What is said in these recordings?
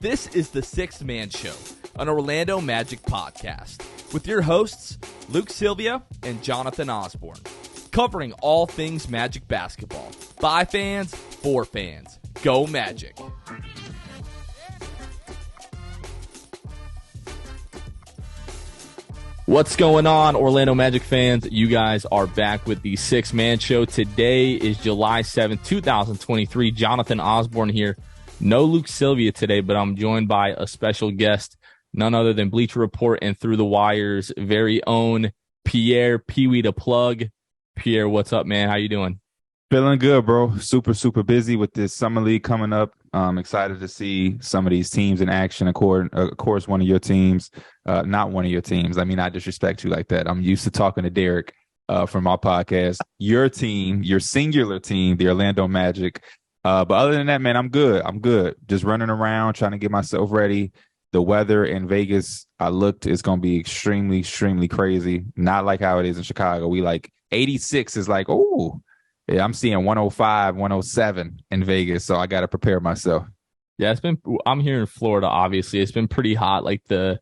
This is the Sixth Man Show, an Orlando Magic podcast, with your hosts, Luke Sylvia and Jonathan Osborne, covering all things Magic basketball. By fans, for fans. Go Magic. What's going on, Orlando Magic fans? You guys are back with the Sixth Man Show. Today is July 7th, 2023. Jonathan Osborne here. No Luke Sylvia today, but I'm joined by a special guest, none other than Bleacher Report and Through the Wire's very own Pierre, PeeweeDaPlug. Pierre, what's up, man? How you doing? Feeling good, bro. Super busy with this summer league coming up. I'm excited to see some of these teams in action. Of course, one of your teams, not one of your teams. I mean, I disrespect you like that. I'm used to talking to Derek from our podcast. Your team, your singular team, the Orlando Magic. But other than that, man, I'm good. Just running around, trying to get myself ready. The weather in Vegas, is going to be extremely crazy. Not like how it is in Chicago. We like 86 is like, oh, yeah, I'm seeing 105, 107 in Vegas. So I got to prepare myself. Yeah, I'm here in Florida, obviously. It's been pretty hot. It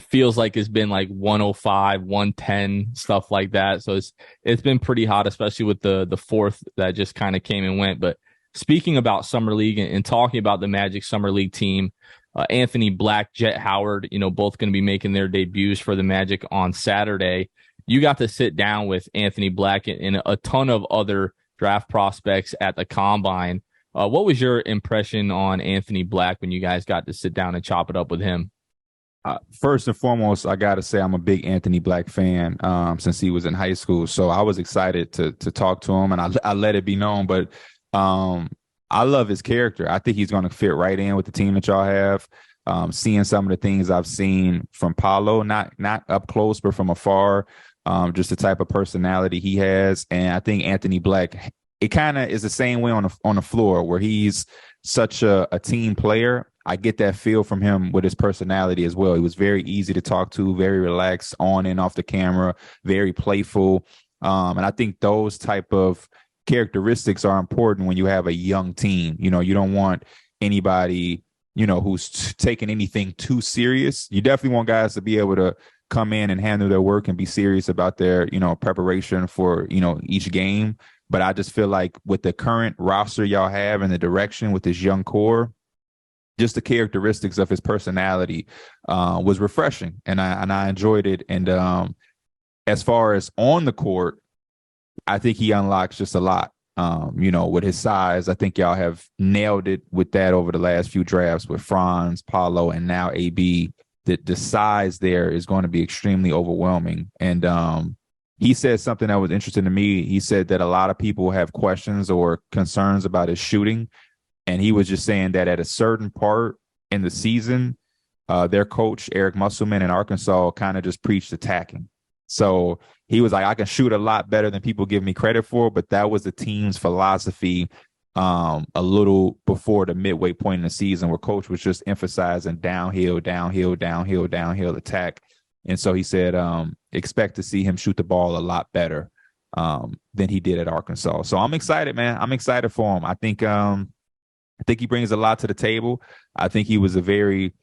feels like it's been like 105, 110, stuff like that. So it's been pretty hot, especially with the fourth that just kind of came and went. But speaking about Summer League and talking about the Magic Summer League team, Anthony Black, Jett Howard, both going to be making their debuts for the Magic on Saturday. You got to sit down with Anthony Black and a ton of other draft prospects at the Combine. What was your impression on Anthony Black when you guys got to sit down and chop it up with him? First and foremost, I got to say I'm a big Anthony Black fan since he was in high school. So I was excited to talk to him, and I let it be known. But I love his character. I think he's going to fit right in with the team that y'all have. Seeing some of the things I've seen from Paolo, not up close, but from afar, just the type of personality he has. And I think Anthony Black, it kind of is the same way on the floor, where he's such a team player. I get that feel from him with his personality as well. He was very easy to talk to, very relaxed on and off the camera, very playful. And I think those type of characteristics are important when you have a young team. You don't want anybody, who's taking anything too serious. You definitely want guys to be able to come in and handle their work and be serious about their, preparation for, each game. But I just feel like with the current roster y'all have and the direction with this young core, just the characteristics of his personality was refreshing, and I enjoyed it. And as far as on the court, I think he unlocks just a lot. With his size, I think y'all have nailed it with that over the last few drafts with Franz, Paolo, and now AB. The size there is going to be extremely overwhelming. And he said something that was interesting to me. He said that a lot of people have questions or concerns about his shooting. And he was just saying that at a certain part in the season, their coach, Eric Musselman in Arkansas, kind of just preached attacking. So he was like, I can shoot a lot better than people give me credit for, but that was the team's philosophy a little before the midway point in the season, where coach was just emphasizing downhill attack. And so he said, expect to see him shoot the ball a lot better than he did at Arkansas. So I'm excited, man. I'm excited for him. I think he brings a lot to the table. I think he was a very,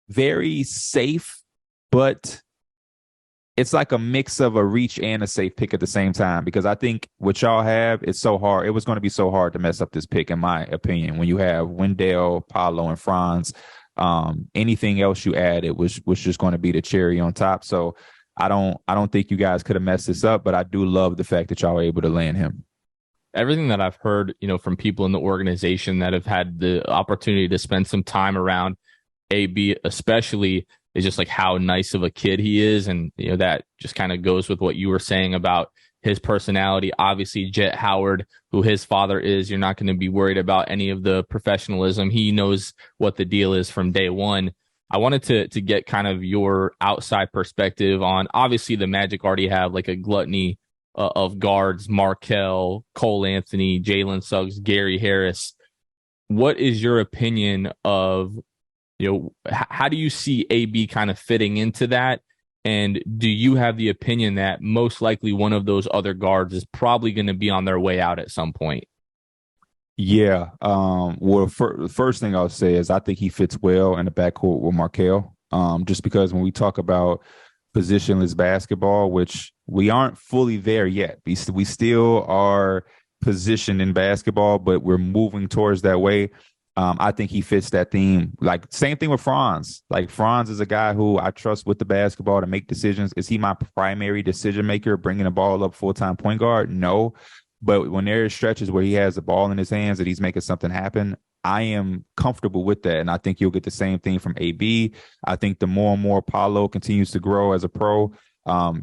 very safe, but it's like a mix of a reach and a safe pick at the same time, because I think what y'all have, it's so hard. It was going to be so hard to mess up this pick, in my opinion, when you have Wendell, Paolo, and Franz. Anything else you add, it was just going to be the cherry on top. So I don't think you guys could have messed this up, but I do love the fact that y'all were able to land him. Everything that I've heard, from people in the organization that have had the opportunity to spend some time around AB, especially, is just like how nice of a kid he is. And, that just kind of goes with what you were saying about his personality. Obviously, Jett Howard, who his father is, you're not going to be worried about any of the professionalism. He knows what the deal is from day one. I wanted to get kind of your outside perspective on, obviously, the Magic already have like a gluttony of guards: Markelle, Cole Anthony, Jalen Suggs, Gary Harris. What is your opinion of, how do you see AB kind of fitting into that? And do you have the opinion that most likely one of those other guards is probably going to be on their way out at some point? Yeah. Well, the first thing I'll say is I think he fits well in the backcourt with Markel. Just because when we talk about positionless basketball, which we aren't fully there yet, we still are positioned in basketball, but we're moving towards that way. I think he fits that theme. Like same thing with Franz. Like Franz is a guy who I trust with the basketball to make decisions. Is he my primary decision maker, bringing the ball up full time point guard? No, but when there are stretches where he has the ball in his hands that he's making something happen, I am comfortable with that. And I think you'll get the same thing from AB. I think the more and more Paolo continues to grow as a pro,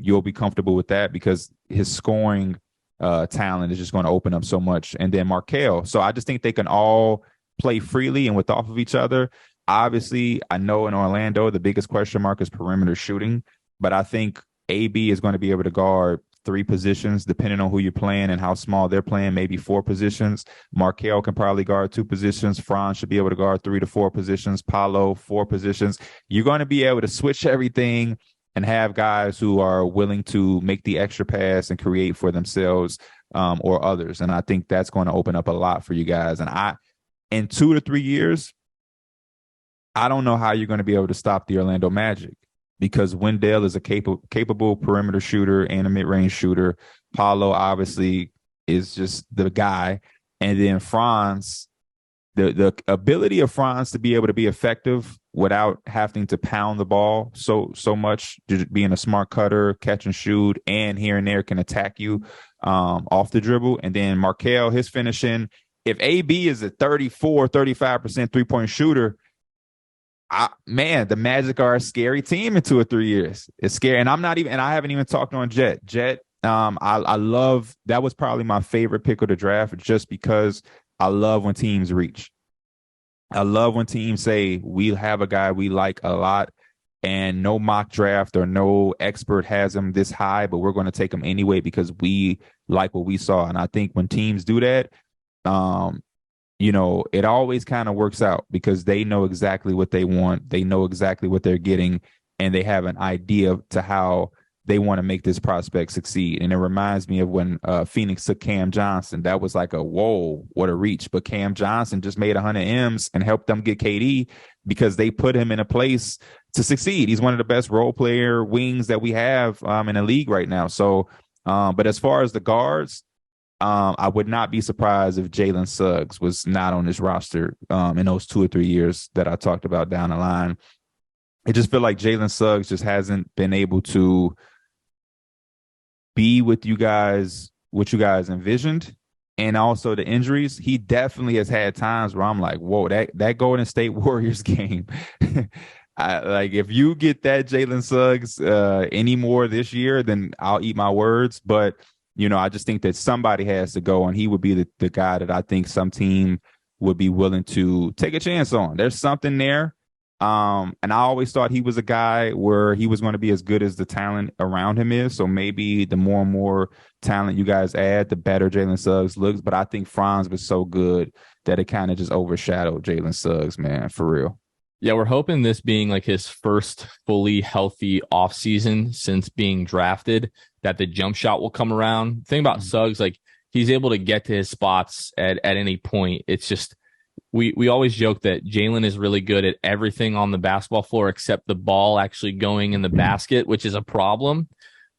you'll be comfortable with that because his scoring talent is just going to open up so much. And then Markel. So I just think they can all play freely and with off of each other. Obviously, I know in Orlando, the biggest question mark is perimeter shooting, but I think AB is going to be able to guard three positions, depending on who you're playing and how small they're playing, maybe four positions. Markel can probably guard two positions. Franz should be able to guard 3 to 4 positions. Paolo, 4 positions. You're going to be able to switch everything and have guys who are willing to make the extra pass and create for themselves or others. And I think that's going to open up a lot for you guys. And in 2 to 3 years, I don't know how you're going to be able to stop the Orlando Magic because Wendell is a capable perimeter shooter and a mid-range shooter. Paolo obviously is just the guy. And then Franz, the ability of Franz to be able to be effective without having to pound the ball so much, just being a smart cutter, catch and shoot, and here and there can attack you off the dribble. And then Markel, his finishing. If AB is a 35% three-point shooter, the Magic are a scary team in 2 or 3 years. It's scary. And I haven't even talked on Jett. Jett, I love, that was probably my favorite pick of the draft just because I love when teams reach. I love when teams say, we have a guy we like a lot and no mock draft or no expert has him this high, but we're going to take him anyway because we like what we saw. And I think when teams do that, it always kind of works out because they know exactly what they want. They know exactly what they're getting, and they have an idea to how they want to make this prospect succeed. And it reminds me of when Phoenix took Cam Johnson. That was like whoa, what a reach. But Cam Johnson just made 100 M's and helped them get KD because they put him in a place to succeed. He's one of the best role player wings that we have in the league right now. So, but as far as the guards, I would not be surprised if Jalen Suggs was not on this roster in those 2 or 3 years that I talked about down the line. I just feel like Jalen Suggs just hasn't been able to be with you guys, what you guys envisioned. And also the injuries. He definitely has had times where I'm like, whoa, that Golden State Warriors game. If you get that Jalen Suggs any more this year, then I'll eat my words. But I just think that somebody has to go, and he would be the guy that I think some team would be willing to take a chance on. There's something there. And I always thought he was a guy where he was going to be as good as the talent around him is. So maybe the more and more talent you guys add, the better Jalen Suggs looks. But I think Franz was so good that it kind of just overshadowed Jalen Suggs, man, for real. Yeah, we're hoping this being like his first fully healthy offseason since being drafted, that the jump shot will come around. The thing about Suggs, like he's able to get to his spots at any point. It's just we always joke that Jalen is really good at everything on the basketball floor except the ball actually going in the basket, which is a problem.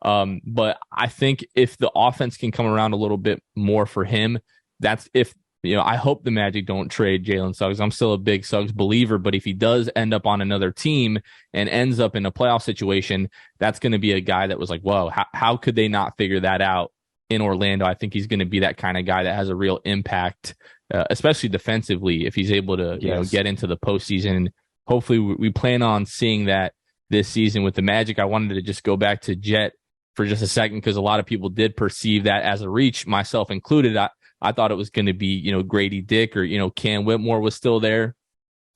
But I think if the offense can come around a little bit more for him, that's if I hope the Magic don't trade Jalen Suggs. I'm still a big Suggs believer, but if he does end up on another team and ends up in a playoff situation, that's going to be a guy that was like, whoa, how could they not figure that out in Orlando? I think he's going to be that kind of guy that has a real impact, especially defensively, if he's able to get into the postseason. Hopefully we plan on seeing that this season with the Magic. I wanted to just go back to Jett for just a second because a lot of people did perceive that as a reach, myself included. I thought it was going to be, Grady Dick or, Cam Whitmore was still there.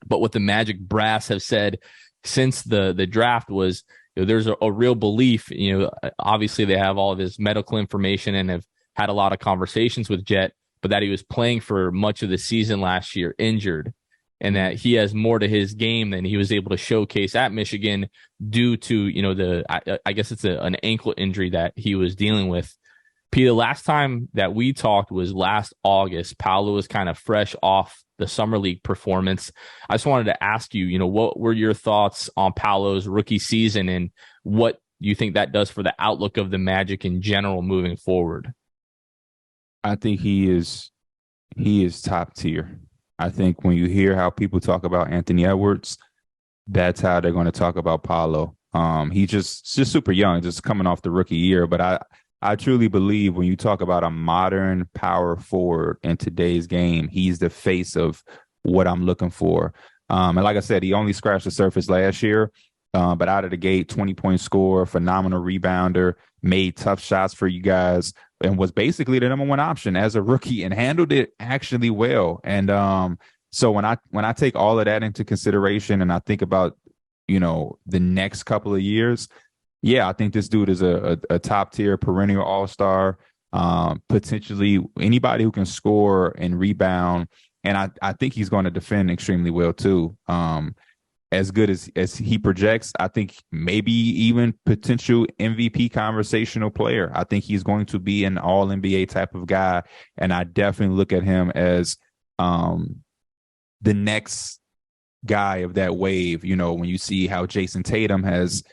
But what the Magic brass have said since the draft was, there's a real belief, obviously they have all of his medical information and have had a lot of conversations with Jett, but that he was playing for much of the season last year injured and that he has more to his game than he was able to showcase at Michigan due to, I guess it's an ankle injury that he was dealing with. Pete, the last time that we talked was last August. Paolo was kind of fresh off the summer league performance. I just wanted to ask you, what were your thoughts on Paolo's rookie season and what you think that does for the outlook of the Magic in general moving forward? I think he is top tier. I think when you hear how people talk about Anthony Edwards, that's how they're going to talk about Paolo. He's just super young, just coming off the rookie year. But I truly believe when you talk about a modern power forward in today's game, he's the face of what I'm looking for. And like I said, he only scratched the surface last year, but out of the gate, 20-point scorer, phenomenal rebounder, made tough shots for you guys, and was basically the number one option as a rookie and handled it actually well. And so when I take all of that into consideration and I think about, the next couple of years, yeah, I think this dude is a top tier perennial all-star, potentially anybody who can score and rebound. And I think he's going to defend extremely well too. As good as he projects, I think maybe even potential MVP conversational player. I think he's going to be an all NBA type of guy. And I definitely look at him as the next guy of that wave. When you see how Jason Tatum has,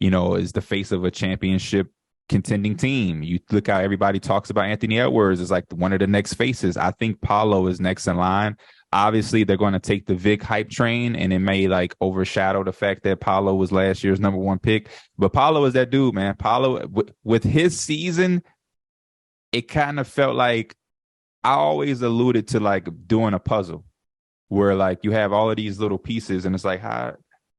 is the face of a championship contending team. You look how everybody talks about Anthony Edwards as like one of the next faces. I think Paolo is next in line. Obviously, they're going to take the Vic hype train, and it may like overshadow the fact that Paolo was last year's number one pick. But Paolo is that dude, man. Paolo, with his season, it kind of felt like I always alluded to like doing a puzzle where like you have all of these little pieces, and it's like,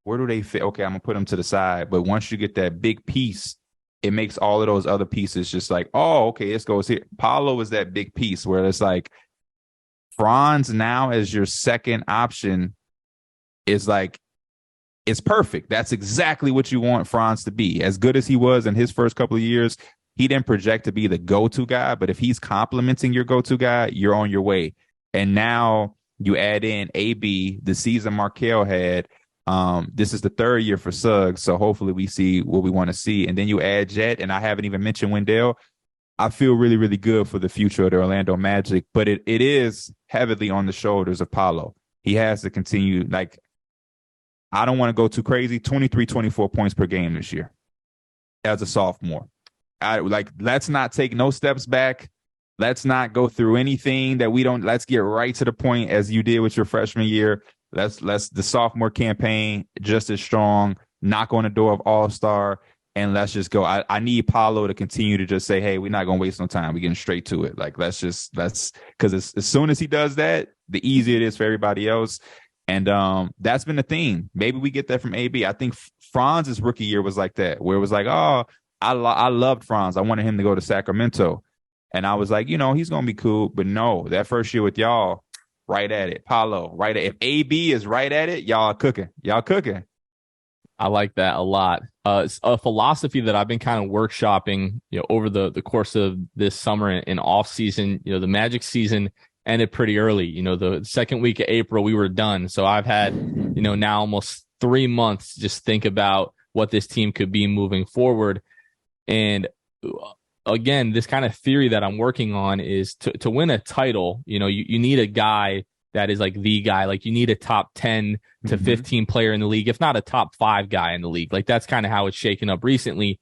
where do they fit? Okay, I'm going to put them to the side. But once you get that big piece, it makes all of those other pieces just like, oh, okay, this goes here. Paolo is that big piece where it's like, Franz now as your second option is like, it's perfect. That's exactly what you want Franz to be. As good as he was in his first couple of years, he didn't project to be the go-to guy, but if he's complimenting your go-to guy, you're on your way. And now you add in AB, the season Markelle had. This is the third year for Suggs, so hopefully we see what we want to see. And then you add Jett, and I haven't even mentioned Wendell. I feel really, really good for the future of the Orlando Magic, but it is heavily on the shoulders of Paolo. He has to continue. Like, I don't want to go too crazy. 23, 24 points per game this year as a sophomore. Let's not take no steps back. Let's not go through anything that we don't. Let's get right to the point as you did with your freshman year. Let's the sophomore campaign just as strong. Knock on the door of All-Star. And let's just go. I need Paolo to continue to just say, hey, we're not going to waste no time. We're getting straight to it. Like, let's because as soon as he does that, the easier it is for everybody else. And that's been the theme. Maybe we get that from AB. I think Franz's rookie year was like that, where it was like, oh, I loved Franz. I wanted him to go to Sacramento. And I was like, he's going to be cool. But no, that first year with y'all, right at it. Paolo, right at it. If AB is right at it, y'all cooking. Y'all cooking. I like that a lot. It's a philosophy that I've been kind of workshopping, over the course of this summer and off season. The Magic season ended pretty early. The second week of April, we were done. So I've had, now almost 3 months to just think about what this team could be moving forward. And again, this kind of theory that I'm working on is to win a title, you need a guy that is like the guy. Like, you need a top 10 to 15 player in the league, if not a top 5 guy in the league. Like, that's kind of how it's shaken up recently.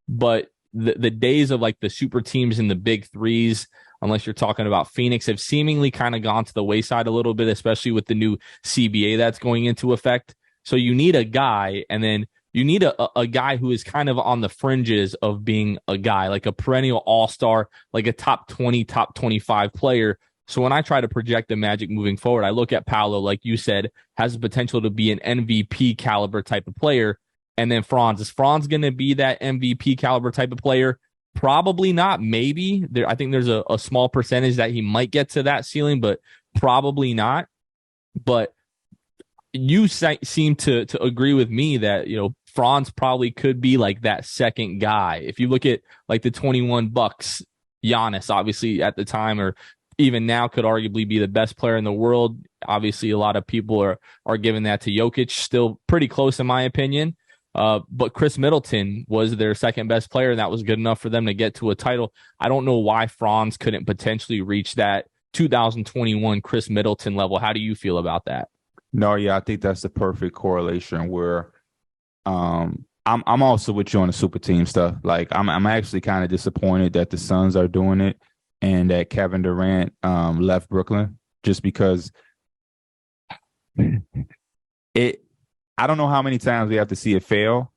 But the days of like the super teams and the big threes, unless you're talking about Phoenix, have seemingly kind of gone to the wayside a little bit, especially with the new CBA that's going into effect. So you need a guy, and then you need a guy who is kind of on the fringes of being a guy, like a perennial all-star, like a top 20, top 25 player. So when I try to project the Magic moving forward, I look at Paolo, like you said, has the potential to be an MVP caliber type of player. And then Franz. Is Franz going to be that MVP caliber type of player? Probably not. Maybe. I think there's a small percentage that he might get to that ceiling, but probably not. But you seem to agree with me that, Franz probably could be like that second guy. If you look at like the 21 Bucks, Giannis, obviously at the time, or even now could arguably be the best player in the world. Obviously, a lot of people are giving that to Jokic, still pretty close in my opinion. But Chris Middleton was their second best player, and that was good enough for them to get to a title. I don't know why Franz couldn't potentially reach that 2021 Chris Middleton level. How do you feel about that? No, yeah, I think that's the perfect correlation where I'm also with you on the super team stuff. Like I'm actually kind of disappointed that the Suns are doing it and that Kevin Durant left Brooklyn just because it I don't know how many times we have to see it fail.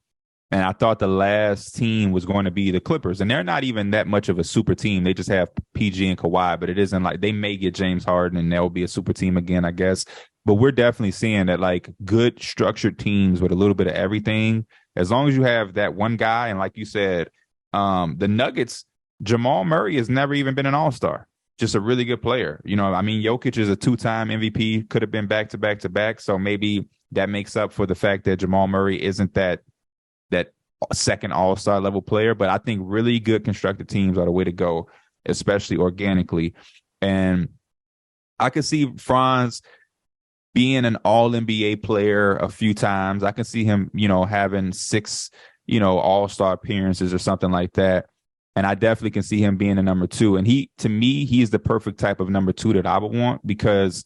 And I thought the last team was going to be the Clippers. And they're not even that much of a super team. They just have PG and Kawhi, but it isn't like they may get James Harden and they'll be a super team again, I guess. But we're definitely seeing that like good structured teams with a little bit of everything, as long as you have that one guy. And like you said, the Nuggets, Jamal Murray has never even been an all-star. Just a really good player. You know, I mean, Jokic is a two-time MVP, could have been back to back to back. So maybe that makes up for the fact that Jamal Murray isn't that second all-star level player. But I think really good constructed teams are the way to go, especially organically. And I could see Franz being an all-NBA player a few times. I can see him, you know, having 6, you know, all-star appearances or something like that. And I definitely can see him being a number 2. And to me, he's the perfect type of number 2 that I would want, because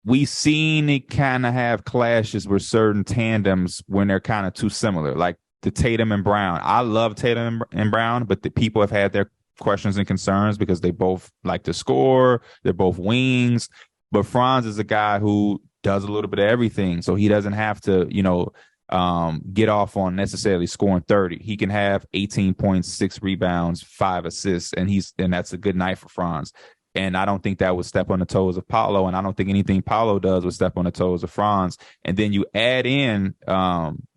we've seen it kind of have clashes with certain tandems when they're kind of too similar, like the Tatum and Brown. I love Tatum and Brown, but the people have had their questions and concerns because they both like to score. They're both wings. But Franz is a guy who does a little bit of everything. So he doesn't have to, you know, get off on necessarily scoring 30. He can have 18 points, 6 rebounds, 5 assists, and that's a good night for Franz. And I don't think that would step on the toes of Paolo, and I don't think anything Paolo does would step on the toes of Franz. And then you add in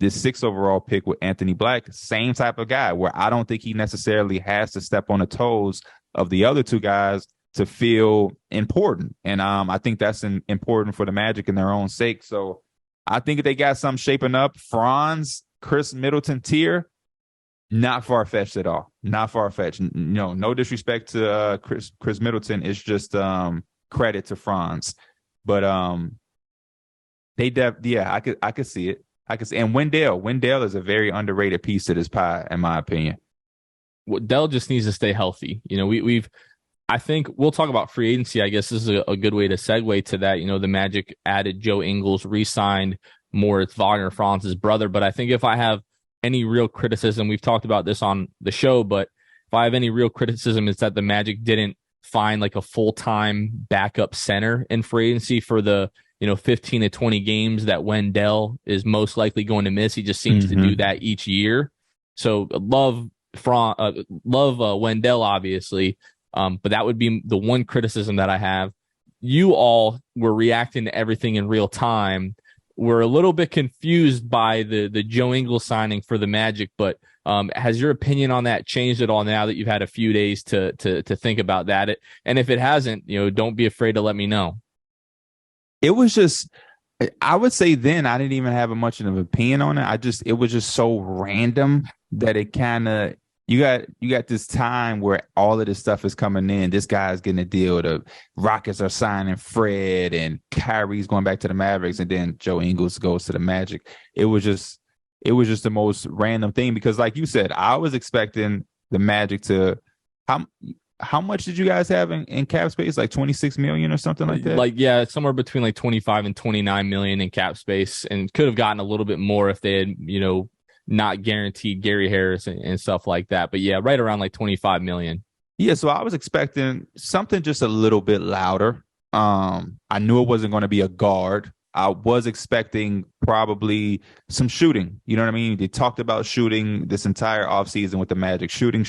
this 6th overall pick with Anthony Black, same type of guy, where I don't think he necessarily has to step on the toes of the other 2 guys to feel important. And I think that's important for the Magic in their own sake. So I think they got something shaping up. Franz, Chris Middleton tier, not far-fetched at all. Not far-fetched. No disrespect to Chris Middleton. It's just credit to Franz. But I could see it. And Wendell is a very underrated piece to this pie, in my opinion. Dell just needs to stay healthy. You know, I think we'll talk about free agency. I guess this is a good way to segue to that. You know, the Magic added Joe Ingles, re-signed Moritz Wagner, Franz's brother. But I think if I have any real criticism, we've talked about this on the show, but if I have any real criticism, it's that the Magic didn't find like a full-time backup center in free agency for the, 15 to 20 games that Wendell is most likely going to miss. He just seems to do that each year. So love Wendell, obviously. But that would be the one criticism that I have. You all were reacting to everything in real time. We're a little bit confused by the Joe Ingles signing for the Magic, but has your opinion on that changed at all now that you've had a few days to think about that? And if it hasn't, don't be afraid to let me know. It was just, I would say then I didn't even have much of an opinion on it. It was just so random that it kind of, you got this time where all of this stuff is coming in. This guy's getting a deal. The Rockets are signing Fred, and Kyrie's going back to the Mavericks, and then Joe Ingles goes to the Magic. It was just the most random thing, because like you said, I was expecting the Magic to how much did you guys have in cap space? Like 26 million or something like that? Like, yeah, somewhere between like 25 and 29 million in cap space, and could have gotten a little bit more if they had, not guaranteed Gary Harris and stuff like that. But yeah, right around like 25 million. Yeah, so I was expecting something just a little bit louder. I knew it wasn't going to be a guard. I was expecting probably some shooting. You know what I mean? They talked about shooting this entire offseason with the Magic. Shooting.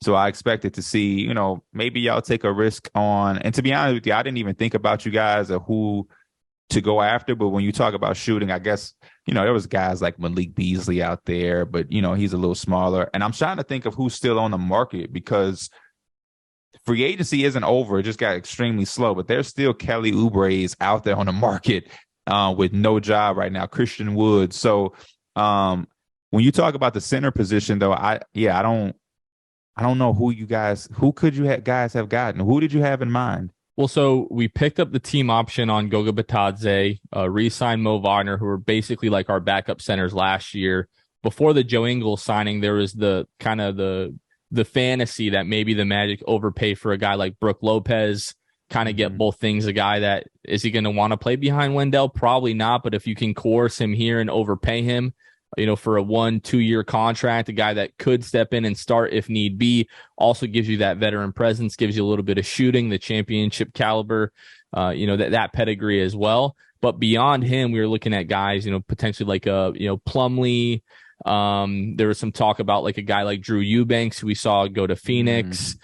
So I expected to see, maybe y'all take a risk on. And to be honest with you, I didn't even think about you guys or who to go after. But when you talk about shooting, I guess, there was guys like Malik Beasley out there, but, he's a little smaller. And I'm trying to think of who's still on the market, because free agency isn't over. It just got extremely slow, but there's still Kelly Oubre's out there on the market with no job right now, Christian Wood. So when you talk about the center position, though, I don't know who could you guys have gotten? Who did you have in mind? Well, so we picked up the team option on Goga Batadze, re-signed Mo Wagner, who were basically like our backup centers last year. Before the Joe Ingles signing, there was the kind of the fantasy that maybe the Magic overpay for a guy like Brook Lopez, kind of get both things. A guy that is he going to want to play behind Wendell? Probably not. But if you can coerce him here and overpay him, for a 1-2 year contract, a guy that could step in and start if need be, also gives you that veteran presence, gives you a little bit of shooting, the championship caliber, that pedigree as well. But beyond him, we were looking at guys, potentially like Plumlee. There was some talk about like a guy like Drew Eubanks, who we saw go to Phoenix,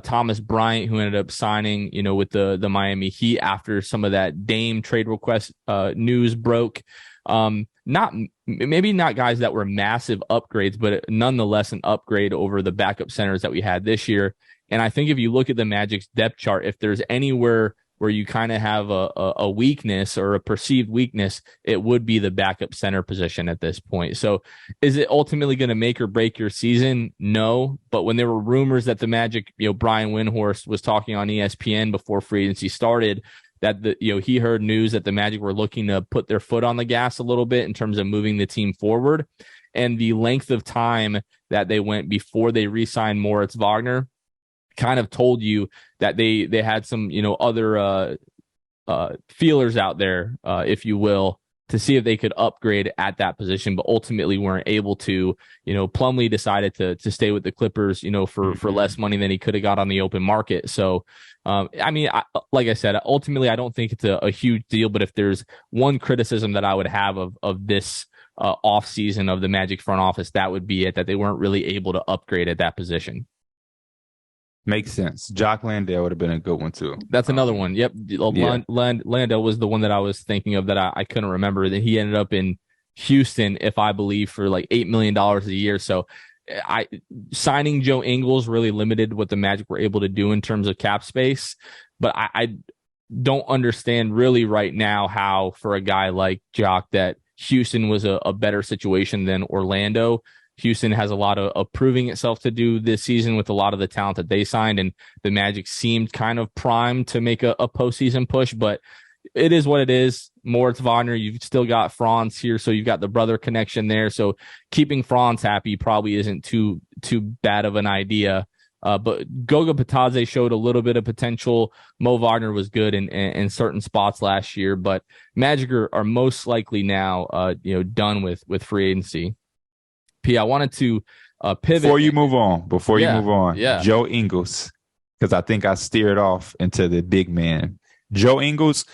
Thomas Bryant, who ended up signing, with the Miami Heat after some of that Dame trade request news broke. Maybe not guys that were massive upgrades, but nonetheless an upgrade over the backup centers that we had this year. And I think if you look at the Magic's depth chart, if there's anywhere where you kind of have a weakness or a perceived weakness, it would be the backup center position at this point. So is it ultimately going to make or break your season? No. But when there were rumors that the Magic, Brian Windhorst was talking on ESPN before free agency started, that he heard news that the Magic were looking to put their foot on the gas a little bit in terms of moving the team forward. And the length of time that they went before they re-signed Moritz Wagner kind of told you that they had some, other feelers out there, if you will, to see if they could upgrade at that position, but ultimately weren't able to. Plumlee decided to stay with the Clippers, for less money than he could have got on the open market. So, like I said, ultimately, I don't think it's a huge deal, but if there's one criticism that I would have of this off season of the Magic front office, that would be it, that they weren't really able to upgrade at that position. Makes sense. Jock Landale would have been a good one too. That's another one. Yep. Landale was the one that I was thinking of that I couldn't remember. That he ended up in Houston, if I believe, for like $8 million a year. So signing Joe Ingles really limited what the Magic were able to do in terms of cap space. But I don't understand really right now how, for a guy like Jock, that Houston was a better situation than Orlando. Houston has a lot of proving itself to do this season with a lot of the talent that they signed, and the Magic seemed kind of primed to make a postseason push, but it is what it is. Moritz Wagner, you've still got Franz here, so you've got the brother connection there. So keeping Franz happy probably isn't too bad of an idea. But Goga Batadze showed a little bit of potential. Mo Wagner was good in certain spots last year, but Magic are most likely now done with free agency. P, I wanted to pivot. Before you move on, yeah. Joe Ingles, because I think I steered off into the big man. Joe Ingles,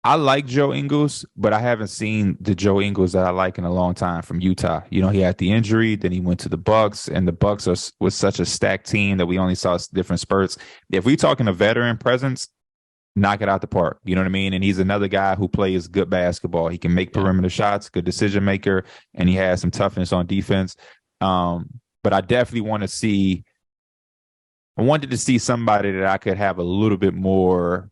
I like Joe Ingles, but I haven't seen the Joe Ingles that I like in a long time from Utah. He had the injury, then he went to the Bucks, and the Bucks was such a stacked team that we only saw different spurts. If we talking a veteran presence, knock it out the park. You know what I mean? And he's another guy who plays good basketball. He can make perimeter shots, good decision maker, and he has some toughness on defense. But I definitely wanted to see somebody that I could have a little bit more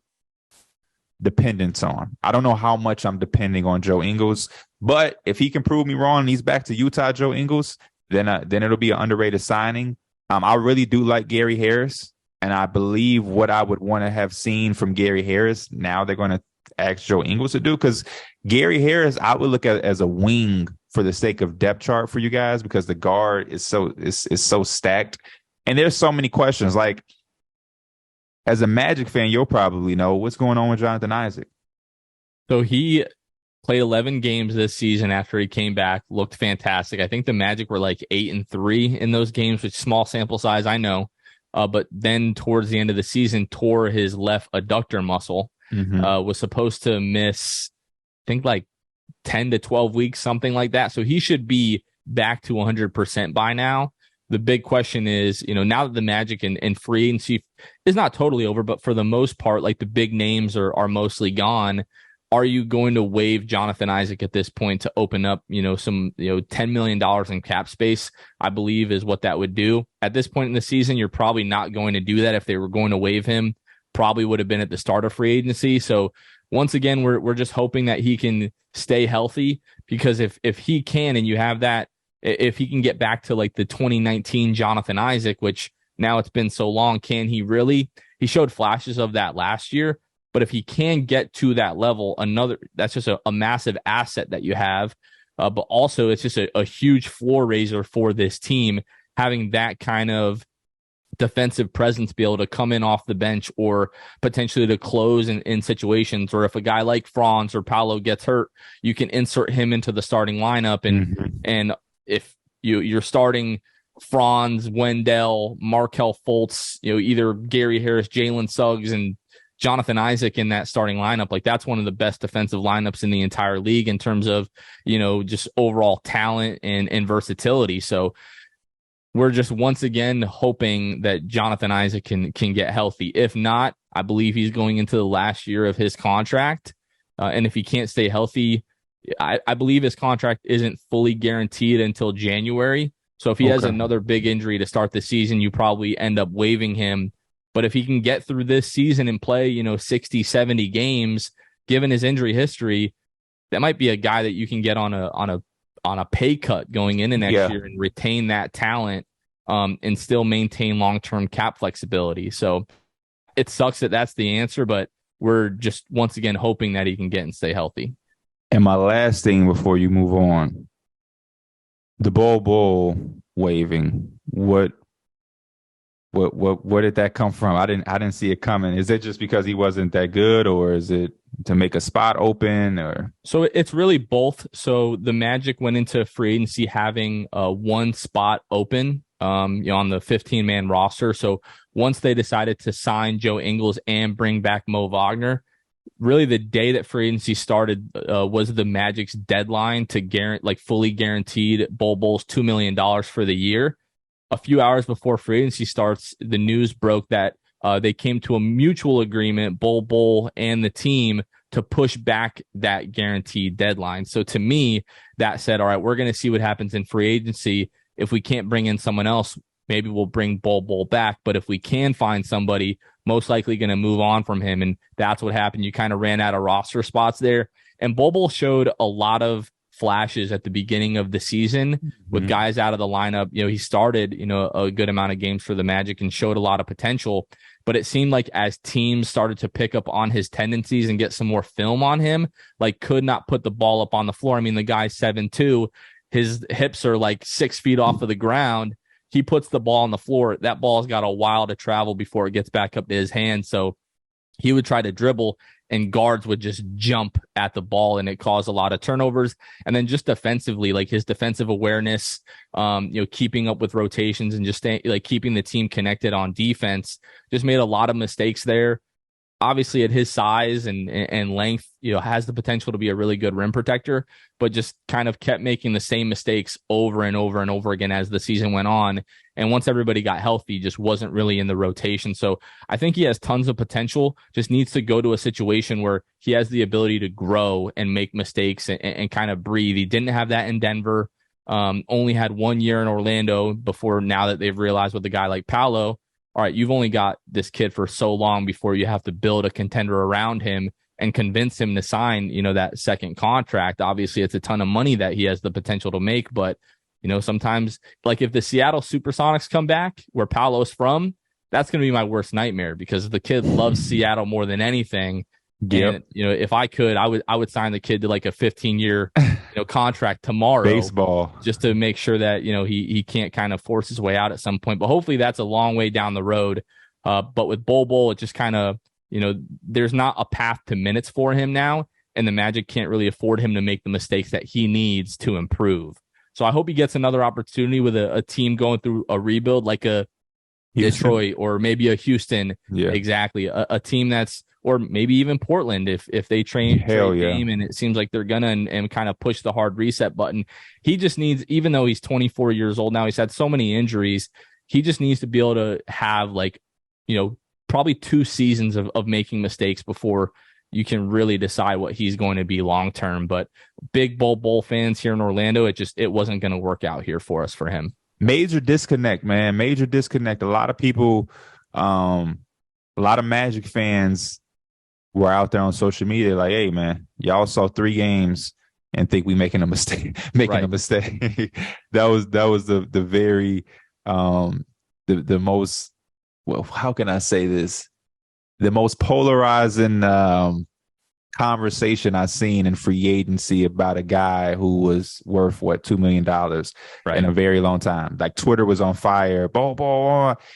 dependence on. I don't know how much I'm depending on Joe Ingles, but if he can prove me wrong and he's back to Utah Joe Ingles, then it'll be an underrated signing. I really do like Gary Harris. And I believe what I would want to have seen from Gary Harris, now they're going to ask Joe Ingles to do, because Gary Harris, I would look at as a wing for the sake of depth chart for you guys, because the guard is so stacked. And there's so many questions. Like, as a Magic fan, you'll probably know what's going on with Jonathan Isaac. So he played 11 games this season after he came back, looked fantastic. I think the Magic were like 8-3 in those games, which small sample size, I know. But then towards the end of the season, tore his left adductor muscle, was supposed to miss, I think, like 10 to 12 weeks, something like that. So he should be back to 100% by now. The big question is, now that the Magic and free agency is not totally over, but for the most part, like the big names are mostly gone. Are you going to waive Jonathan Isaac at this point to open up, some, $10 million in cap space, I believe is what that would do. At this point in the season, you're probably not going to do that. If they were going to waive him, probably would have been at the start of free agency. So once again, we're just hoping that he can stay healthy, because if he can, and you have that, if he can get back to like the 2019 Jonathan Isaac, which now it's been so long, can he really? He showed flashes of that last year, but if he can get to that level, that's just a massive asset that you have. But also it's just a huge floor raiser for this team, having that kind of defensive presence, be able to come in off the bench or potentially to close in situations, or if a guy like Franz or Paolo gets hurt, you can insert him into the starting lineup. And if you're starting Franz, Wendell, Markelle Fultz, either Gary Harris, Jalen Suggs, and Jonathan Isaac in that starting lineup, like that's one of the best defensive lineups in the entire league in terms of, just overall talent and versatility. So we're just once again hoping that Jonathan Isaac can get healthy. If not, I believe he's going into the last year of his contract. And if he can't stay healthy, I believe his contract isn't fully guaranteed until January. So if he has another big injury to start the season, you probably end up waiving him. But if he can get through this season and play, 60, 70 games, given his injury history, that might be a guy that you can get on a pay cut going into next year and retain that talent and still maintain long-term cap flexibility. So it sucks that that's the answer, but we're just once again hoping that he can get and stay healthy. And my last thing before you move on, the Bull waving, what did that come from? I didn't see it coming. Is it just because he wasn't that good, or is it to make a spot open? Or so it's really both. So the Magic went into free agency having one spot open on the 15-man roster. So once they decided to sign Joe Ingles and bring back Mo Wagner, really the day that free agency started was the Magic's deadline to fully guaranteed Bulls $2 million for the year. A few hours before free agency starts, the news broke that they came to a mutual agreement, Bull and the team, to push back that guaranteed deadline. So to me, that said, all right, we're going to see what happens in free agency. If we can't bring in someone else, maybe we'll bring Bull back. But if we can find somebody, most likely going to move on from him. And that's what happened. You kind of ran out of roster spots there. And Bull showed a lot of flashes at the beginning of the season with guys out of the lineup. He started, a good amount of games for the Magic and showed a lot of potential, but it seemed like as teams started to pick up on his tendencies and get some more film on him, like could not put the ball up on the floor. I mean, the guy's 7'2", his hips are like 6 feet off of the ground. He puts the ball on the floor. That ball's got a while to travel before it gets back up to his hand. So he would try to dribble and guards would just jump at the ball, and it caused a lot of turnovers. And then just defensively, like his defensive awareness, keeping up with rotations and just keeping the team connected on defense, just made a lot of mistakes there. Obviously at his size and length, has the potential to be a really good rim protector, but just kind of kept making the same mistakes over and over and over again as the season went on. And once everybody got healthy, just wasn't really in the rotation. So I think he has tons of potential, just needs to go to a situation where he has the ability to grow and make mistakes and kind of breathe. He didn't have that in Denver, only had 1 year in Orlando before, now that they've realized with a guy like Paolo, all right, you've only got this kid for so long before you have to build a contender around him and convince him to sign, that second contract. Obviously, it's a ton of money that he has the potential to make, but sometimes, like if the Seattle Supersonics come back where Paolo's from, that's going to be my worst nightmare because the kid loves Seattle more than anything. Yep. And, if I could, I would sign the kid to like a 15-year, contract tomorrow. Baseball. Just to make sure that, he can't kind of force his way out at some point. But hopefully that's a long way down the road. But with Bull, it just kind of, there's not a path to minutes for him now. And the Magic can't really afford him to make the mistakes that he needs to improve. So I hope he gets another opportunity with a team going through a rebuild like a Houston. Detroit or maybe a Houston. Yeah. Exactly. A team that's, or maybe even Portland if they trade game and it seems like they're gonna and kind of push the hard reset button. He just needs, even though he's 24 years old now, he's had so many injuries, he just needs to be able to have probably 2 seasons of making mistakes before you can really decide what he's going to be long term. But big Bull fans here in Orlando, it wasn't going to work out here for him. Major disconnect, man. Major disconnect. A lot of people, a lot of Magic fans were out there on social media like, hey, man, y'all saw 3 games and think we making a mistake. A mistake. That was the very the most, well, how can I say this? the most polarizing conversation I've seen in free agency about a guy who was worth $2 million in a very long time. Like Twitter was on fire,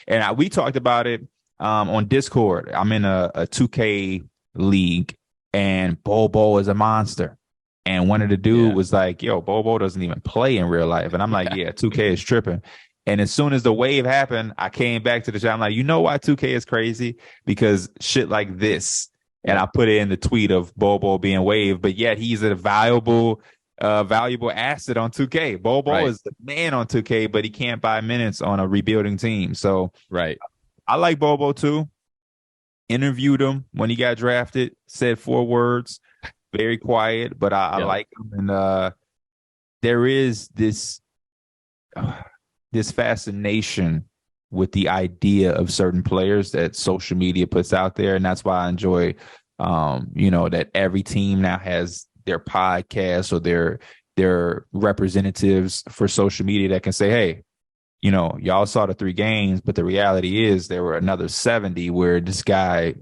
and we talked about it on Discord. I'm in a 2K league, and Bobo is a monster. And one of the dude was like, "Yo, Bobo doesn't even play in real life," and I'm like, "Yeah, 2K is tripping." And as soon as the wave happened, I came back to the chat. I'm like, you know why 2K is crazy? Because shit like this. And I put it in the tweet of Bobo being waived, but yet he's a valuable asset on 2K. Bobo is the man on 2K, but he can't buy minutes on a rebuilding team. So I like Bobo too. Interviewed him when he got drafted, said 4 words, very quiet, but I like him. And there is this fascination with the idea of certain players that social media puts out there. And that's why I enjoy, that every team now has their podcast or their representatives for social media that can say, hey, y'all saw the 3 games, but the reality is there were another 70 where this guy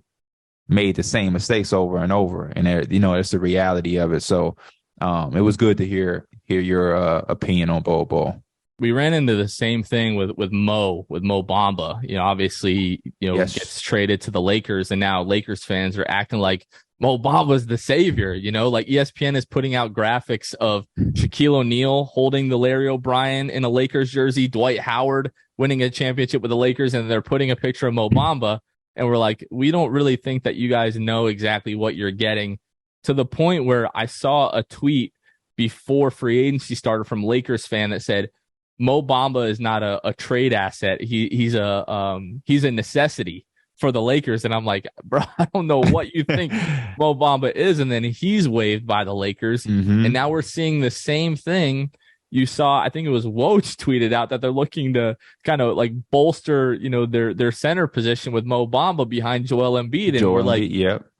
made the same mistakes over and over. And it's the reality of it. So it was good to hear your opinion on Bobo. We ran into the same thing with Mo Bamba. Obviously, gets traded to the Lakers, and now Lakers fans are acting like Mo Bamba's the savior. Like ESPN is putting out graphics of Shaquille O'Neal holding the Larry O'Brien in a Lakers jersey, Dwight Howard winning a championship with the Lakers, and they're putting a picture of Mo Bamba, and we're like, we don't really think that you guys know exactly what you're getting. To the point where I saw a tweet before free agency started from Lakers fan that said, Mo Bamba is not a trade asset. He's a necessity for the Lakers. And I'm like, bro, I don't know what you think Mo Bamba is. And then he's waived by the Lakers. Mm-hmm. And now we're seeing the same thing. You saw, I think it was Woj tweeted out that they're looking to kind of like bolster, their center position with Mo Bamba behind Joel Embiid. And we're like,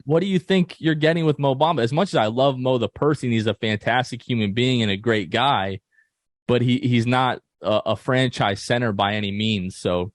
what do you think you're getting with Mo Bamba? As much as I love Mo the person, he's a fantastic human being and a great guy, but he's not a franchise center by any means. So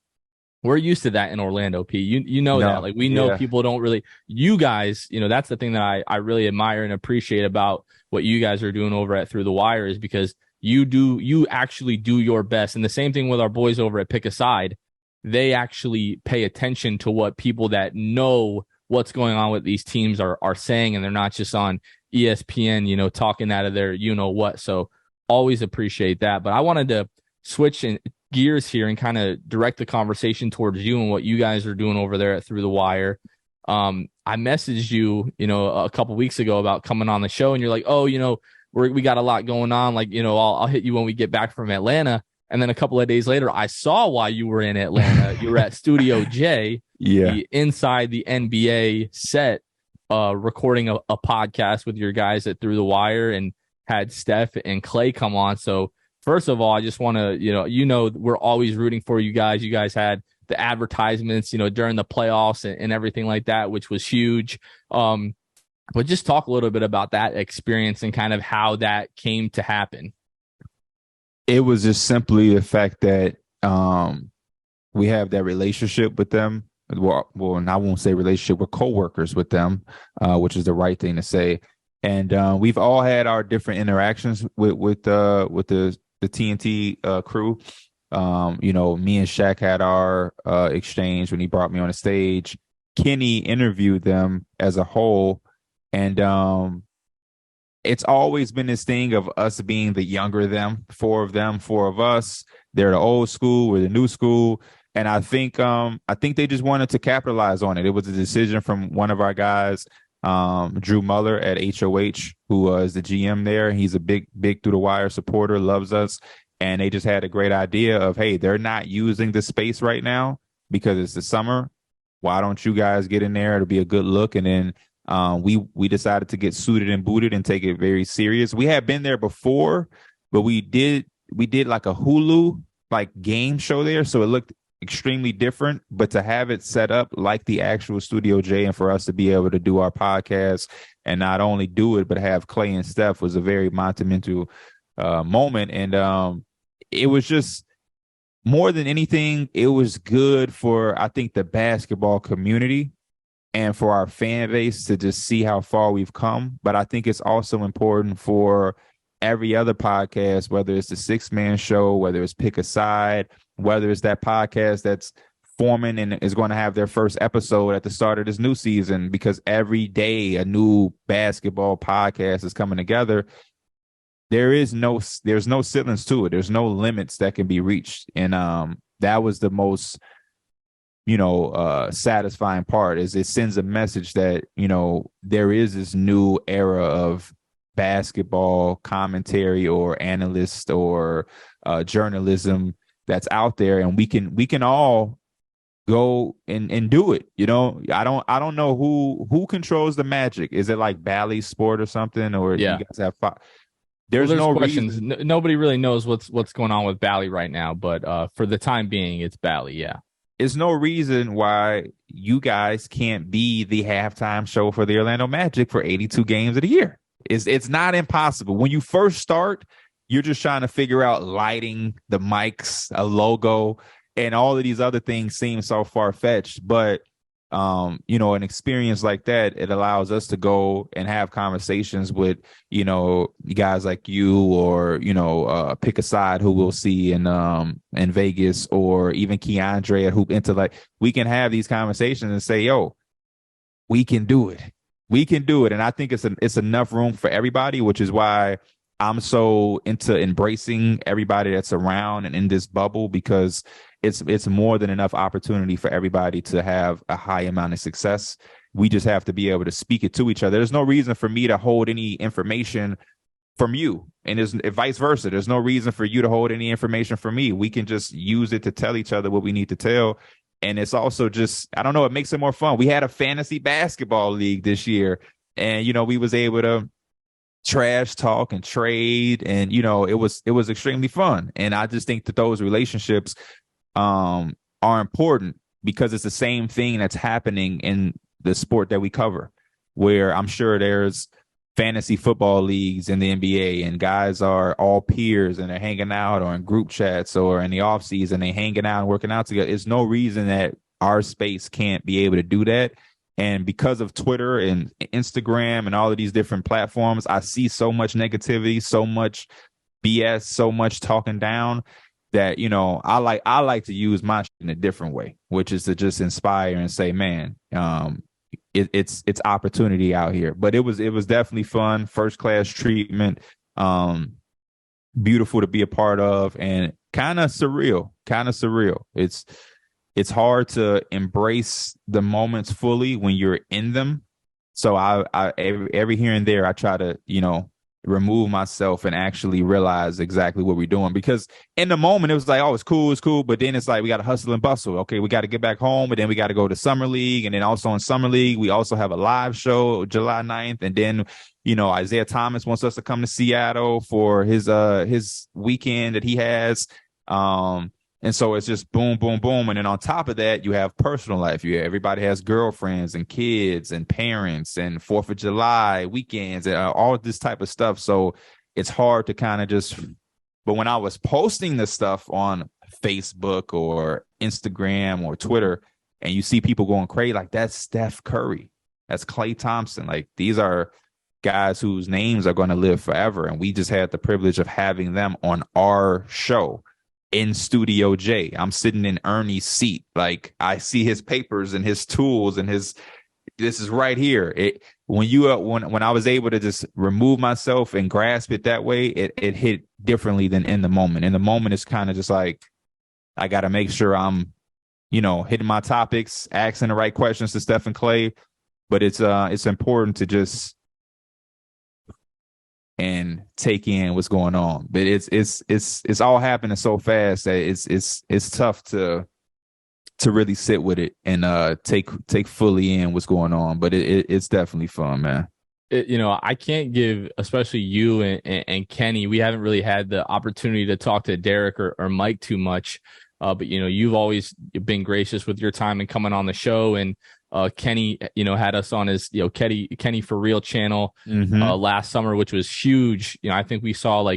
we're used to that in Orlando, P. You know that. Like, we know people don't really, you guys, that's the thing that I really admire and appreciate about what you guys are doing over at Through the Wire, is because you actually do your best. And the same thing with our boys over at Pick a Side. They actually pay attention to what people that know what's going on with these teams are saying, and they're not just on ESPN, talking out of their what. So always appreciate that. But I wanted to switch gears here and kind of direct the conversation towards you and what you guys are doing over there at Through the Wire. I messaged you, a couple weeks ago about coming on the show, and you're like, oh, we got a lot going on. Like, I'll hit you when we get back from Atlanta. And then a couple of days later, I saw why you were in Atlanta. You were at Studio J, inside the NBA set, recording a podcast with your guys at Through the Wire, and had Steph and Clay come on. So first of all, I just want to, we're always rooting for you guys. You guys had the advertisements, during the playoffs and everything like that, which was huge. But just talk a little bit about that experience and kind of how that came to happen. It was just simply the fact that we have that relationship with them. Well, and I won't say relationship, we're coworkers with them, which is the right thing to say. And we've all had our different interactions with the TNT crew. Me and Shaq had our exchange when he brought me on the stage. Kenny interviewed them as a whole. And it's always been this thing of us being the younger them, 4 of us. They're the old school, we're the new school. And I think they just wanted to capitalize on it. It was a decision from one of our guys, Drew Muller at HOH, who was the GM there. He's a big Through the Wire supporter, loves us. And they just had a great idea of, hey, they're not using the space right now because it's the summer. Why don't you guys get in there? It'll be a good look. And then we decided to get suited and booted and take it very serious. We had been there before, but we did like a Hulu like game show there, so it looked extremely different. But to have it set up like the actual Studio J, and for us to be able to do our podcast and not only do it but have Clay and Steph, was a very monumental moment. And it was just, more than anything, it was good for, I think, the basketball community. and for our fan base to just see how far we've come. But I think it's also important for every other podcast, whether it's the 6-Man Show, whether it's Pick a Side, whether it's that podcast that's forming and is going to have their first episode at the start of this new season, because every day a new basketball podcast is coming together. There's no ceilings to it. There's no limits that can be reached. And that was the most, satisfying part, is it sends a message that, there is this new era of basketball commentary or analyst or journalism that's out there, and we can all go and do it. I don't know who controls the magic. Is it like Bally Sport or something, or do you guys have there's no questions. reason. Nobody really knows what's going on with Bally right now, but for the time being, it's Bally. Yeah. There's no reason why you guys can't be the halftime show for the Orlando Magic for 82 games of the year. It's not impossible. When you first start, you're just trying to figure out lighting, the mics, a logo, and all of these other things seem so far-fetched. But an experience like that, it allows us to go and have conversations with, guys like you, or, Pick a Side, who we'll see in Vegas, or even Keandre at Hoop Intellect. We can have these conversations and say, yo, we can do it. We can do it. And I think it's enough room for everybody, which is why I'm so into embracing everybody that's around and in this bubble, because it's more than enough opportunity for everybody to have a high amount of success. We just have to be able to speak it to each other. There's no reason for me to hold any information from you, and there's vice versa. There's no reason for you to hold any information from me. We can just use it to tell each other what we need to tell. And it's also just, I don't know, it makes it more fun. We had a fantasy basketball league this year, and, we was able to trash talk and trade, and, it was extremely fun. And I just think that those relationships are important, because it's the same thing that's happening in the sport that we cover, where I'm sure there's fantasy football leagues in the NBA, and guys are all peers and they're hanging out, or in group chats, or in the off season, they hanging out and working out together. There's no reason that our space can't be able to do that. And because of Twitter and Instagram and all of these different platforms, I see so much negativity, so much BS, so much talking down, that, I like to use my shit in a different way, which is to just inspire and say, man, it's opportunity out here. But it was definitely fun, first class treatment, beautiful to be a part of, and kind of surreal. It's hard to embrace the moments fully when you're in them. So I every here and there, I try to, remove myself and actually realize exactly what we're doing, because in the moment it was like, oh, it's cool, but then it's like, we got to hustle and bustle. Okay, we got to get back home, but then we got to go to Summer League, and then also in Summer League we also have a live show July 9th, and then Isaiah Thomas wants us to come to Seattle for his weekend that he has, and so it's just boom, boom, boom. And then on top of that, you have personal life. Everybody has girlfriends and kids and parents and 4th of July weekends and all this type of stuff. So it's hard to kind of just, but when I was posting this stuff on Facebook or Instagram or Twitter, and you see people going crazy, like, that's Steph Curry, that's Klay Thompson. Like, these are guys whose names are going to live forever. And we just had the privilege of having them on our show. In Studio J, I'm sitting in Ernie's seat. Like, I see his papers and his tools and this is right here. When I was able to just remove myself and grasp it that way, it hit differently than in the moment. In the moment, it's kind of just like, I got to make sure I'm, hitting my topics, asking the right questions to Steph and Klay. But it's important to just and take in what's going on. But it's all happening so fast that it's tough to really sit with it and take fully in what's going on. But it's definitely fun, man. I can't give, especially you and Kenny, we haven't really had the opportunity to talk to Derek or Mike too much. But you've always been gracious with your time and coming on the show. And Kenny, had us on his, Kenny for Real channel last summer, which was huge. I think we saw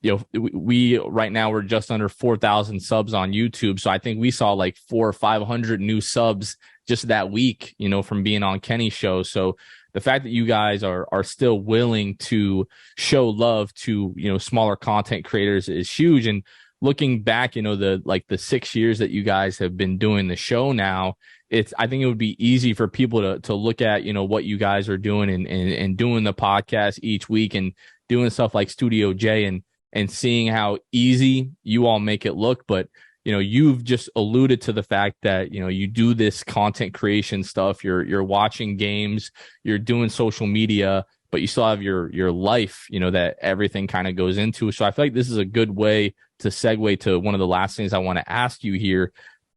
we right now we're just under 4,000 subs on YouTube. So I think we saw like 400 or 500 new subs just that week, from being on Kenny's show. So the fact that you guys are still willing to show love to, smaller content creators is huge. And looking back, the 6 years that you guys have been doing the show now, I think it would be easy for people to look at, what you guys are doing and doing the podcast each week and doing stuff like Studio J and seeing how easy you all make it look. But, you've just alluded to the fact that, you do this content creation stuff. You're watching games, you're doing social media, but you still have your life, that everything kind of goes into. So I feel like this is a good way to segue to one of the last things I want to ask you here.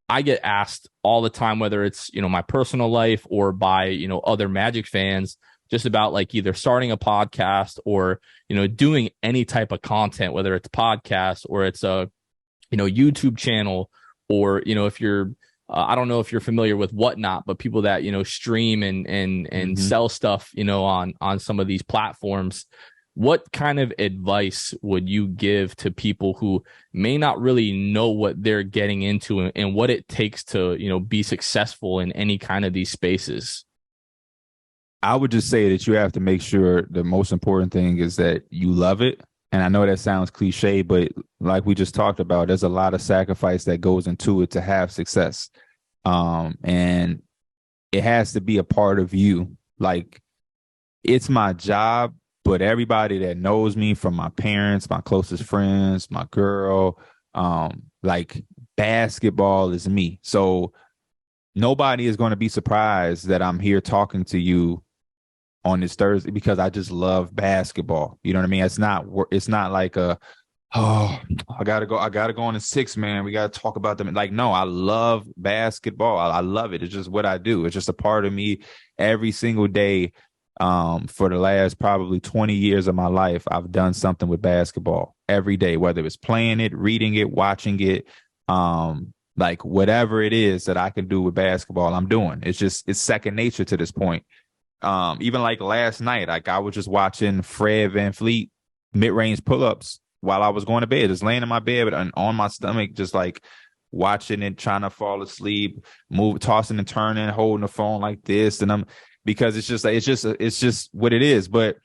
I get asked all the time, whether it's, my personal life or by, other Magic fans, just about like either starting a podcast or, doing any type of content, whether it's podcast or it's a, YouTube channel, or, if you're, I don't know if you're familiar with Whatnot, but people that, stream and sell stuff, on some of these platforms. What kind of advice would you give to people who may not really know what they're getting into and what it takes to, be successful in any kind of these spaces? I would just say that you have to make sure the most important thing is that you love it. And I know that sounds cliche, but like we just talked about, there's a lot of sacrifice that goes into it to have success. And it has to be a part of you. Like, it's my job, but everybody that knows me, from my parents, my closest friends, my girl, like, basketball is me. So nobody is going to be surprised that I'm here talking to you on this Thursday because I just love basketball. You know what I mean? It's not like I gotta go on the 6 man. We gotta talk about them. Like, no, I love basketball. I love it. It's just what I do. It's just a part of me every single day. For the last probably 20 years of my life, I've done something with basketball every day, whether it's playing it, reading it, watching it, like whatever it is that I can do with basketball, I'm doing. It's second nature to this point. Even like last night, like I was just watching Fred VanVleet mid-range pull-ups while I was going to bed, just laying in my bed and on my stomach, just like watching it, trying to fall asleep, tossing and turning, holding the phone like this. And because it's just what it is. But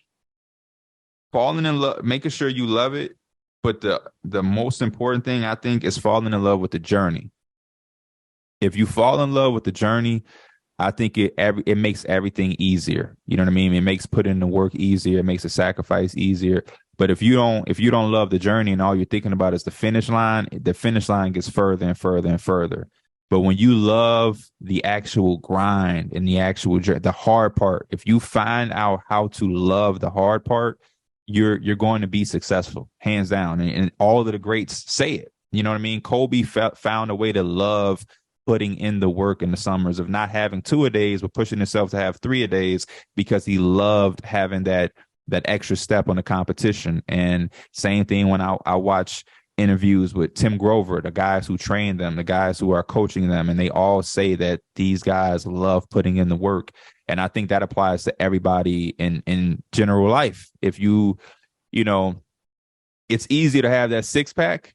falling in love, making sure you love it. But the most important thing, I think, is falling in love with the journey. If you fall in love with the journey, I think it makes everything easier. You know what I mean? It makes putting in the work easier. It makes the sacrifice easier. But if you don't love the journey and all you're thinking about is the finish line gets further and further and further. But when you love the actual grind and the hard part, if you find out how to love the hard part, you're going to be successful, hands down. And all of the greats say it. You know what I mean? Kobe found a way to love putting in the work in the summers of not having 2-a-days, but pushing himself to have 3-a-days because he loved having that extra step on the competition. And same thing when I watch interviews with Tim Grover, the guys who train them, the guys who are coaching them, and they all say that these guys love putting in the work. And I think that applies to everybody in general life. If it's easy to have that 6-pack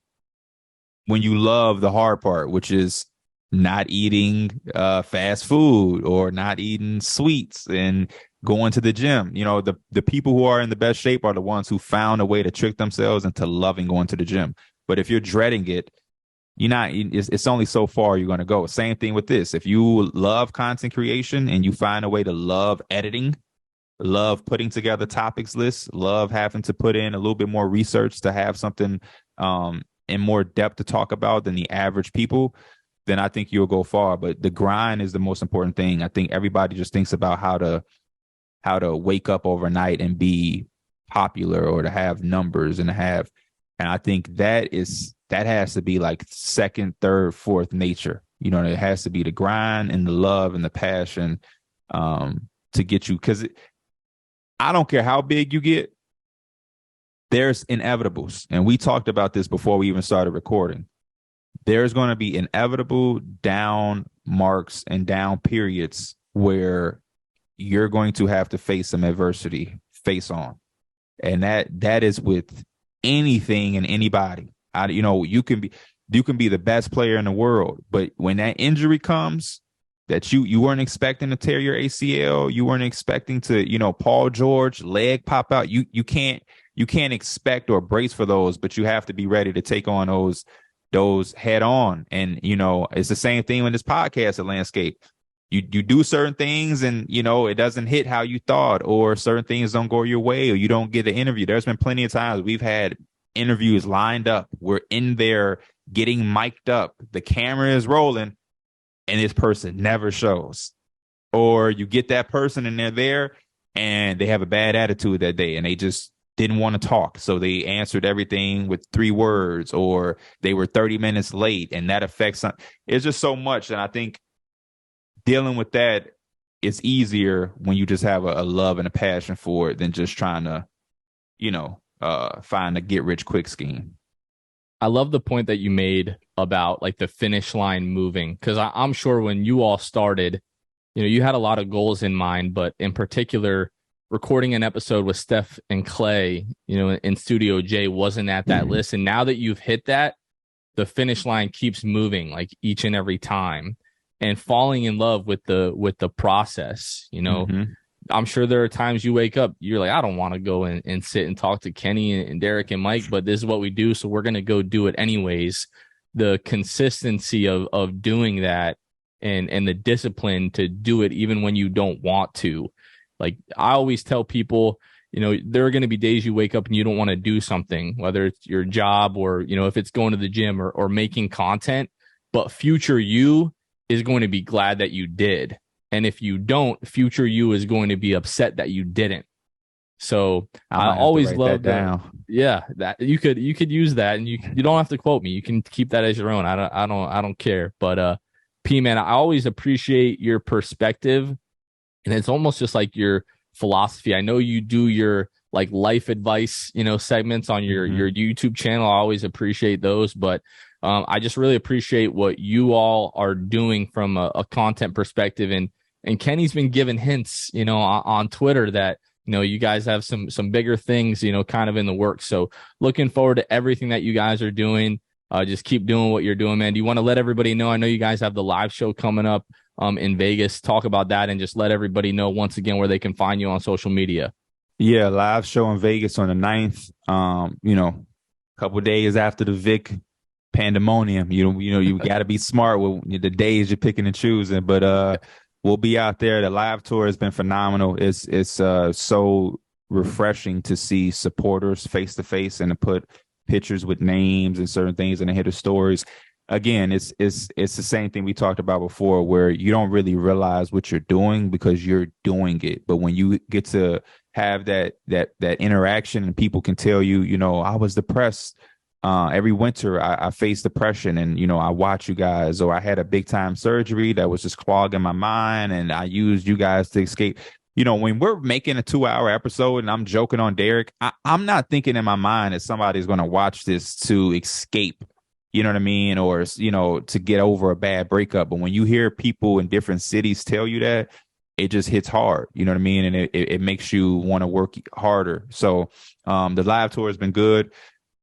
when you love the hard part, which is not eating fast food or not eating sweets and going to the gym. The people who are in the best shape are the ones who found a way to trick themselves into loving going to the gym. But if you're dreading it, it's only so far you're going to go. Same thing with this. If you love content creation and you find a way to love editing, love putting together topics lists, love having to put in a little bit more research to have something in more depth to talk about than the average people, then I think you'll go far. But the grind is the most important thing. I think everybody just thinks about how to wake up overnight and be popular or to have numbers and I think that has to be like second, third, fourth nature. It has to be the grind and the love and the passion to get you. Because I don't care how big you get, there's inevitables. And we talked about this before we even started recording. There's going to be inevitable down marks and down periods where you're going to have to face some adversity face on. And that is with anything and anybody. You can be the best player in the world, but when that injury comes, that you weren't expecting to tear your ACL. You weren't expecting to, Paul George leg pop out. You can't expect or brace for those, but you have to be ready to take on those head on. And, it's the same thing with this podcast, the landscape. You do certain things and, it doesn't hit how you thought, or certain things don't go your way, or you don't get the interview. There's been plenty of times we've had interviews lined up. We're in there getting mic'd up. The camera is rolling and this person never shows. Or you get that person and they're there and they have a bad attitude that day and they just didn't want to talk. So they answered everything with 3 words, or they were 30 minutes late, and that affects. It's just so much. And I think dealing with that is easier when you just have a love and a passion for it than just trying to, find a get rich quick scheme. I love the point that you made about like the finish line moving, because I'm sure when you all started, you had a lot of goals in mind, but in particular, recording an episode with Steph and Clay, in Studio J wasn't at that list. And now that you've hit that, the finish line keeps moving like each and every time, and falling in love with the process. I'm sure there are times you wake up, you're like, I don't want to go and sit and talk to Kenny and Derek and Mike, but this is what we do, so we're going to go do it anyways. The consistency of doing that and the discipline to do it even when you don't want to. Like I always tell people, there are going to be days you wake up and you don't want to do something, whether it's your job or, if it's going to the gym or making content, but future you is going to be glad that you did. And if you don't, future you is going to be upset that you didn't. So I always love that. Yeah, that you could use that, and you don't have to quote me. You can keep that as your own. I don't care. But P man, I always appreciate your perspective, and it's almost just like your philosophy. I know you do your like life advice, segments on your YouTube channel. I always appreciate those, but I just really appreciate what you all are doing from a content perspective. And Kenny's been giving hints, on Twitter that, you guys have some bigger things, kind of in the works. So looking forward to everything that you guys are doing. Just keep doing what you're doing, man. Do you want to let everybody know? I know you guys have the live show coming up in Vegas. Talk about that and just let everybody know once again where they can find you on social media. Yeah, live show in Vegas on the 9th. A couple of days after the Vic pandemonium. You got to be smart with the days you're picking and choosing. But we'll be out there. The live tour has been phenomenal. It's so refreshing to see supporters face to face and to put pictures with names and certain things and to hear the stories. Again, it's the same thing we talked about before, where you don't really realize what you're doing because you're doing it. But when you get to have that interaction and people can tell you, I was depressed. Every winter I faced depression and, I watch you guys, or I had a big time surgery that was just clogging my mind and I used you guys to escape. When we're making a 2-hour episode and I'm joking on Derek, I'm not thinking in my mind that somebody's going to watch this to escape, you know what I mean? Or, to get over a bad breakup. But when you hear people in different cities tell you that, it just hits hard, you know what I mean? And it makes you want to work harder. So the live tour has been good.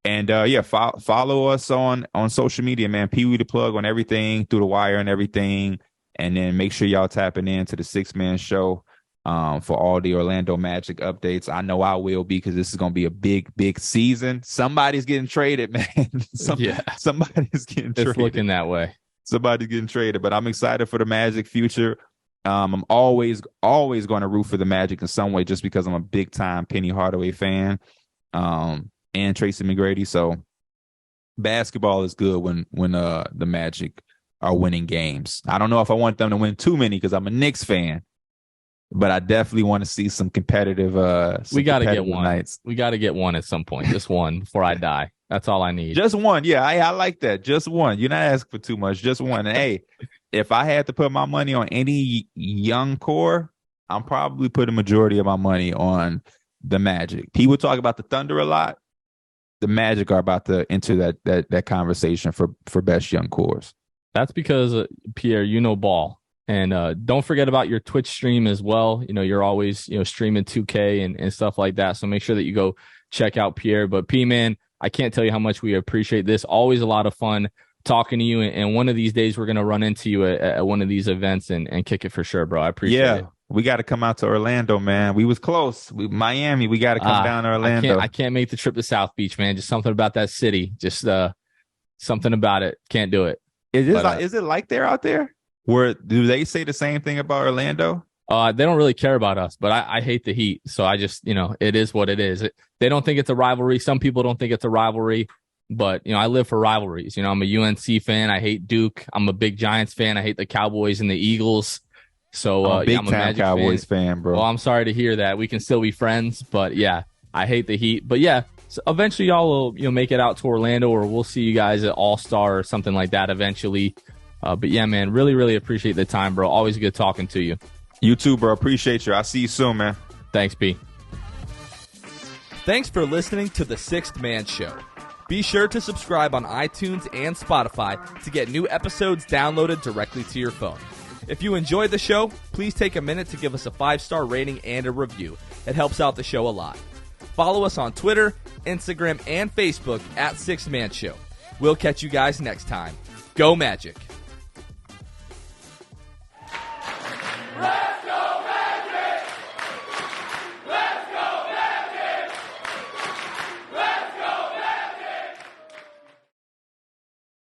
And follow us on social media, man. PeeweeDaPlug on everything, Through the Wire and everything. And then make sure y'all tapping into the 6-Man show for all the Orlando Magic updates. I know I will be, because this is going to be a big season. Somebody's getting traded, man. Somebody's getting traded. It's looking that way. Somebody's getting traded, but I'm excited for the Magic future. I'm always going to root for the Magic in some way, just because I'm a big time Penny Hardaway fan. And Tracy McGrady. So basketball is good when the Magic are winning games. I don't know if I want them to win too many because I'm a Knicks fan, but I definitely want to see some competitive we got to get one nights. We got to get one at some point. Just one before I die. That's all I need. Just one. Yeah, I like that. Just one. You're not asking for too much. Just one. And hey, if I had to put my money on any young core, I'm probably putting majority of my money on the Magic. People talk about the Thunder a lot. The Magic are about to enter that conversation for best young cores. That's because, Pierre, ball. And don't forget about your Twitch stream as well. You're always, streaming 2K and stuff like that. So make sure that you go check out Pierre. But P-Man, I can't tell you how much we appreciate this. Always a lot of fun talking to you, and one of these days we're gonna run into you at one of these events and kick it for sure, bro. I appreciate it. We got to come out to Orlando, man. We was close. Miami, we got to come down to Orlando. I can't make the trip to South Beach, man. Just something about that city. Just something about it. Can't do it. Is it like they're out there? Do they say the same thing about Orlando? They don't really care about us, but I hate the Heat. So I just, it is what it is. They don't think it's a rivalry. Some people don't think it's a rivalry, but, I live for rivalries. I'm a UNC fan. I hate Duke. I'm a big Giants fan. I hate the Cowboys and the Eagles. So I'm a big time Cowboys fan, bro. Well, I'm sorry to hear that. We can still be friends, but yeah, I hate the Heat. But yeah, so eventually y'all will make it out to Orlando, or we'll see you guys at All-Star or something like that eventually. But yeah, man, really, really appreciate the time, bro. Always good talking to you. You too, bro. Appreciate you. I'll see you soon, man. Thanks, P. Thanks for listening to The Sixth Man Show. Be sure to subscribe on iTunes and Spotify to get new episodes downloaded directly to your phone. If you enjoyed the show, please take a minute to give us a 5-star rating and a review. It helps out the show a lot. Follow us on Twitter, Instagram, and Facebook at Sixth Man Show. We'll catch you guys next time. Go Magic!